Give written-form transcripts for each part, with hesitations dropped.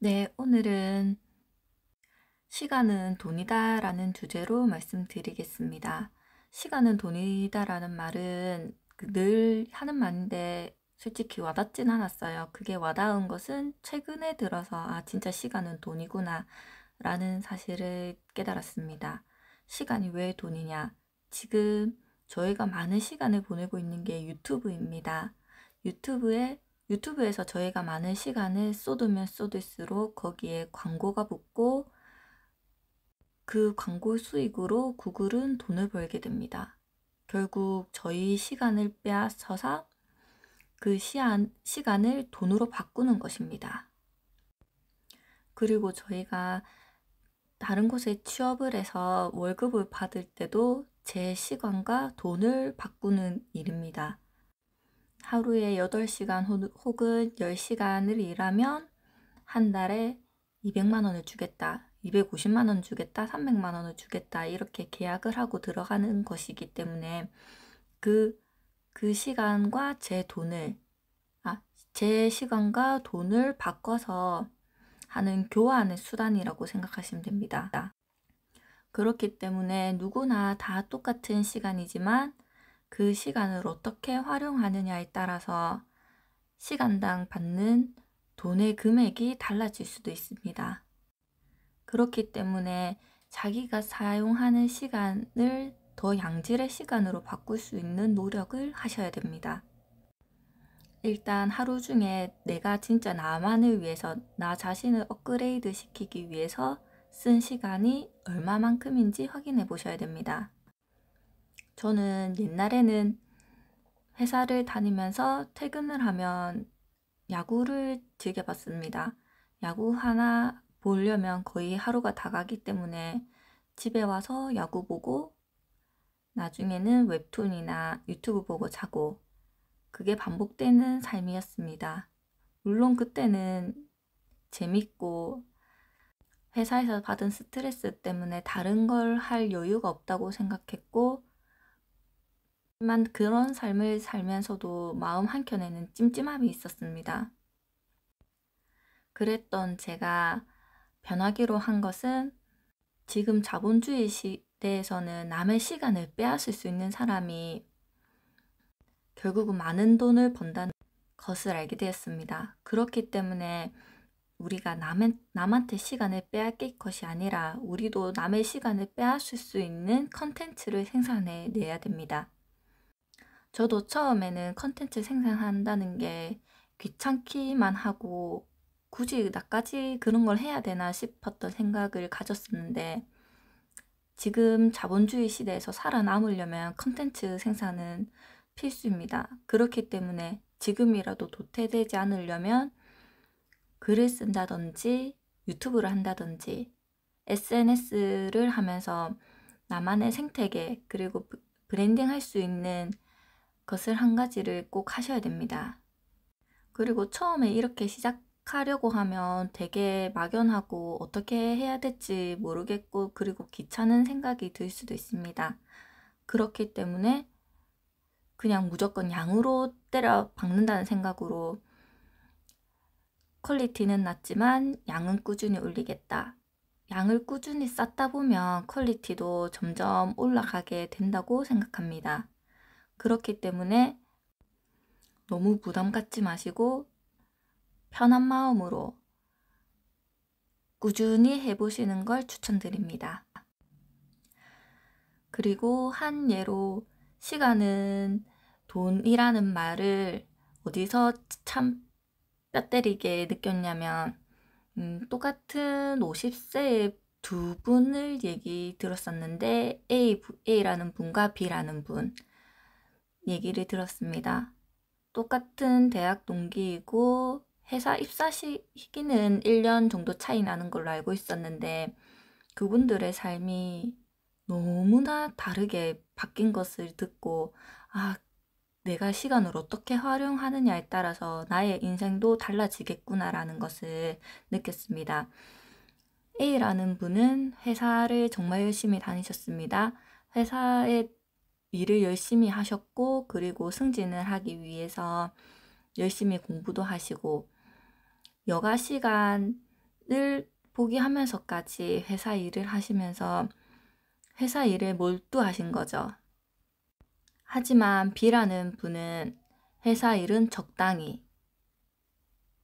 네, 오늘은 시간은 돈이다 라는 주제로 말씀드리겠습니다. 시간은 돈이다 라는 말은 늘 하는 말인데 솔직히 와닿진 않았어요. 그게 와닿은 것은 최근에 들어서 진짜 시간은 돈이구나 라는 사실을 깨달았습니다. 시간이 왜 돈이냐? 지금 저희가 많은 시간을 보내고 있는 게 유튜브입니다. 유튜브에서 저희가 많은 시간을 쏟으면 쏟을수록 거기에 광고가 붙고 그 광고 수익으로 구글은 돈을 벌게 됩니다. 결국 저희 시간을 빼앗아서 그 시간을 돈으로 바꾸는 것입니다. 그리고 저희가 다른 곳에 취업을 해서 월급을 받을 때도 제 시간과 돈을 바꾸는 일입니다. 하루에 8시간 혹은 10시간을 일하면 한 달에 200만 원을 주겠다, 250만 원 주겠다, 300만 원을 주겠다 이렇게 계약을 하고 들어가는 것이기 때문에 그 시간과 제 시간과 돈을 바꿔서 하는 교환의 수단이라고 생각하시면 됩니다. 그렇기 때문에 누구나 다 똑같은 시간이지만 그 시간을 어떻게 활용하느냐에 따라서 시간당 받는 돈의 금액이 달라질 수도 있습니다. 그렇기 때문에 자기가 사용하는 시간을 더 양질의 시간으로 바꿀 수 있는 노력을 하셔야 됩니다. 일단 하루 중에 내가 진짜 나만을 위해서, 나 자신을 업그레이드 시키기 위해서 쓴 시간이 얼마만큼인지 확인해 보셔야 됩니다. 저는 옛날에는 회사를 다니면서 퇴근을 하면 야구를 즐겨봤습니다. 야구 하나 보려면 거의 하루가 다 가기 때문에 집에 와서 야구 보고 나중에는 웹툰이나 유튜브 보고 자고, 그게 반복되는 삶이었습니다. 물론 그때는 재밌고 회사에서 받은 스트레스 때문에 다른 걸 할 여유가 없다고 생각했고, 하지만 그런 삶을 살면서도 마음 한켠에는 찜찜함이 있었습니다. 그랬던 제가 변하기로 한 것은, 지금 자본주의 시대에서는 남의 시간을 빼앗을 수 있는 사람이 결국은 많은 돈을 번다는 것을 알게 되었습니다. 그렇기 때문에 우리가 남한테 시간을 빼앗길 것이 아니라 우리도 남의 시간을 빼앗을 수 있는 컨텐츠를 생산해 내야 됩니다. 저도 처음에는 컨텐츠 생산한다는 게 귀찮기만 하고 굳이 나까지 그런 걸 해야 되나 싶었던 생각을 가졌었는데, 지금 자본주의 시대에서 살아남으려면 컨텐츠 생산은 필수입니다. 그렇기 때문에 지금이라도 도태되지 않으려면 글을 쓴다든지 유튜브를 한다든지 SNS를 하면서 나만의 생태계 그리고 브랜딩 할 수 있는 것을 한 가지를 꼭 하셔야 됩니다. 그리고 처음에 이렇게 시작하려고 하면 되게 막연하고 어떻게 해야 될지 모르겠고 그리고 귀찮은 생각이 들 수도 있습니다. 그렇기 때문에 그냥 무조건 양으로 때려 박는다는 생각으로 퀄리티는 낮지만 양은 꾸준히 올리겠다. 양을 꾸준히 쌓다 보면 퀄리티도 점점 올라가게 된다고 생각합니다. 그렇기 때문에 너무 부담 갖지 마시고 편한 마음으로 꾸준히 해보시는 걸 추천드립니다. 그리고 한 예로 시간은 돈이라는 말을 어디서 참 뼈 때리게 느꼈냐면, 똑같은 50세의 두 분을 얘기 들었었는데 A라는 분과 B라는 분 얘기를 들었습니다. 똑같은 대학 동기이고 회사 입사 시기는 1년 정도 차이 나는 걸로 알고 있었는데 그분들의 삶이 너무나 다르게 바뀐 것을 듣고, 내가 시간을 어떻게 활용하느냐에 따라서 나의 인생도 달라지겠구나라는 것을 느꼈습니다. A라는 분은 회사를 정말 열심히 다니셨습니다. 회사에 일을 열심히 하셨고 그리고 승진을 하기 위해서 열심히 공부도 하시고 여가 시간 늘 포기하면서까지 회사 일을 하시면서 회사 일에 몰두하신 거죠. 하지만 B라는 분은 회사 일은 적당히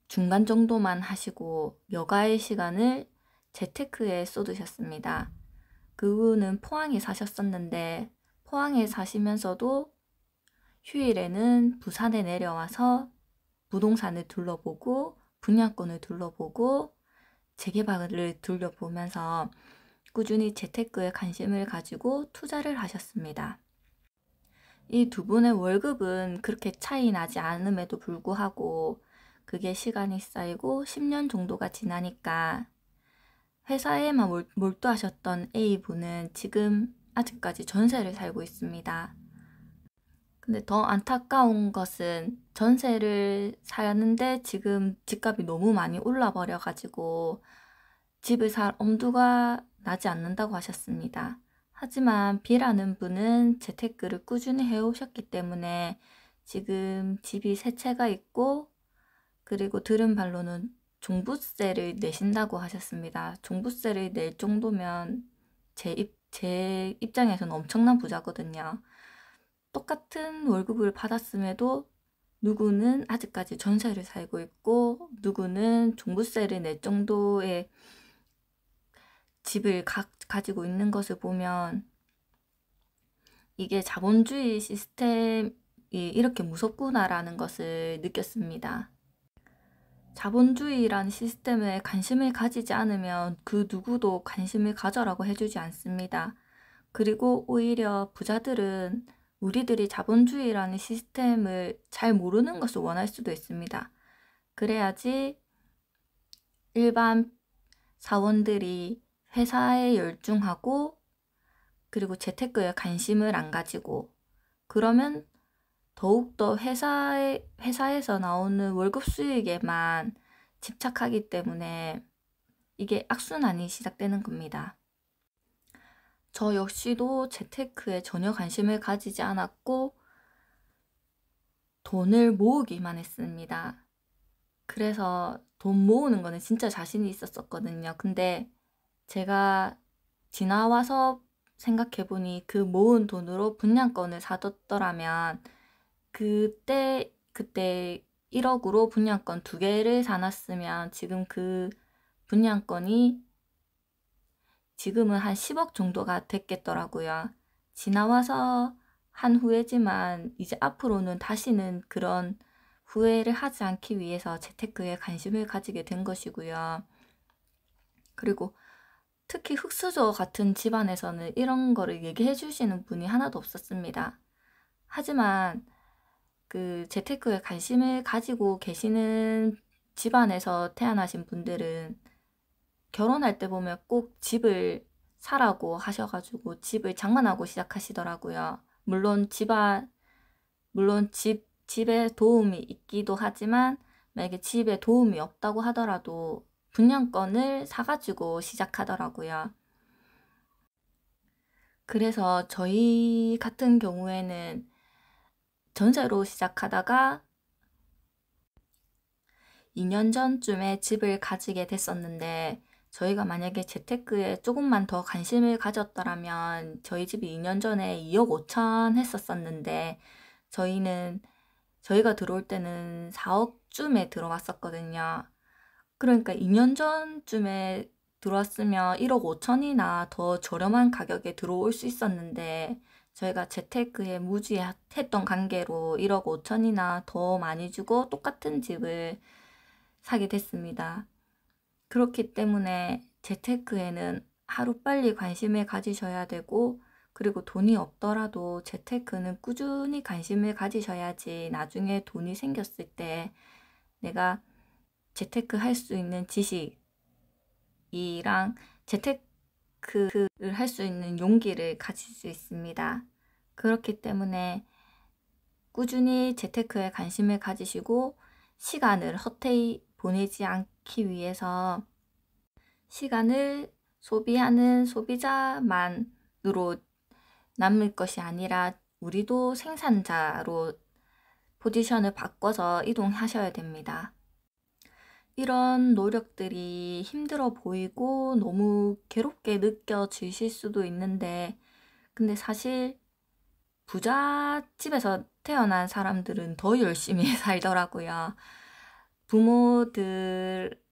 중간 정도만 하시고 여가의 시간을 재테크에 쏟으셨습니다. 그분은 포항에 사셨었는데 포항에 사시면서도 휴일에는 부산에 내려와서 부동산을 둘러보고 분양권을 둘러보고 재개발을 둘러보면서 꾸준히 재테크에 관심을 가지고 투자를 하셨습니다. 이 두 분의 월급은 그렇게 차이 나지 않음에도 불구하고 그게 시간이 쌓이고 10년 정도가 지나니까 회사에만 몰두하셨던 A분은 지금 아직까지 전세를 살고 있습니다. 근데 더 안타까운 것은 전세를 사는데 지금 집값이 너무 많이 올라 버려가지고 집을 살 엄두가 나지 않는다고 하셨습니다. 하지만 B라는 분은 재테크를 꾸준히 해오셨기 때문에 지금 집이 세 채가 있고 그리고 들은 바로는 종부세를 내신다고 하셨습니다. 종부세를 낼 정도면 제 입장에서는 엄청난 부자거든요. 똑같은 월급을 받았음에도 누구는 아직까지 전세를 살고 있고 누구는 종부세를 낼 정도의 집을 가지고 있는 것을 보면 이게 자본주의 시스템이 이렇게 무섭구나라는 것을 느꼈습니다. 자본주의란 시스템에 관심을 가지지 않으면 그 누구도 관심을 가져라고 해주지 않습니다. 그리고 오히려 부자들은 우리들이 자본주의라는 시스템을 잘 모르는 것을 원할 수도 있습니다. 그래야지 일반 사원들이 회사에 열중하고 그리고 재테크에 관심을 안 가지고 그러면 더욱더 회사에서 나오는 월급 수익에만 집착하기 때문에 이게 악순환이 시작되는 겁니다. 저 역시도 재테크에 전혀 관심을 가지지 않았고 돈을 모으기만 했습니다. 그래서 돈 모으는 거는 진짜 자신이 있었거든요. 근데 제가 지나와서 생각해보니 그 모은 돈으로 분양권을 사뒀더라면 그때 1억으로 분양권 2개를 사놨으면 지금 그 분양권이 지금은 한 10억 정도가 됐겠더라고요. 지나와서 한 후회지만 이제 앞으로는 다시는 그런 후회를 하지 않기 위해서 재테크에 관심을 가지게 된 것이고요. 그리고 특히 흑수저 같은 집안에서는 이런 거를 얘기해 주시는 분이 하나도 없었습니다. 하지만 그 재테크에 관심을 가지고 계시는 집안에서 태어나신 분들은 결혼할 때 보면 꼭 집을 사라고 하셔가지고 집을 장만하고 시작하시더라고요. 물론 집에 도움이 있기도 하지만 만약에 집에 도움이 없다고 하더라도 분양권을 사가지고 시작하더라고요. 그래서 저희 같은 경우에는 전세로 시작하다가 2년 전쯤에 집을 가지게 됐었는데 저희가 만약에 재테크에 조금만 더 관심을 가졌더라면 저희 집이 2년 전에 2억 5천 했었었는데 저희가 들어올 때는 4억쯤에 들어왔었거든요. 그러니까 2년 전쯤에 들어왔으면 1억 5천이나 더 저렴한 가격에 들어올 수 있었는데 저희가 재테크에 무지했던 관계로 1억 5천이나 더 많이 주고 똑같은 집을 사게 됐습니다. 그렇기 때문에 재테크에는 하루빨리 관심을 가지셔야 되고 그리고 돈이 없더라도 재테크는 꾸준히 관심을 가지셔야지 나중에 돈이 생겼을 때 내가 재테크 할 수 있는 지식이랑 재테크를 할 수 있는 용기를 가질 수 있습니다. 그렇기 때문에 꾸준히 재테크에 관심을 가지시고 시간을 헛되이 보내지 않기 위해서 시간을 소비하는 소비자만으로 남을 것이 아니라 우리도 생산자로 포지션을 바꿔서 이동하셔야 됩니다. 이런 노력들이 힘들어 보이고 너무 괴롭게 느껴지실 수도 있는데, 근데 사실 부잣집에서 태어난 사람들은 더 열심히 살더라고요. 부모들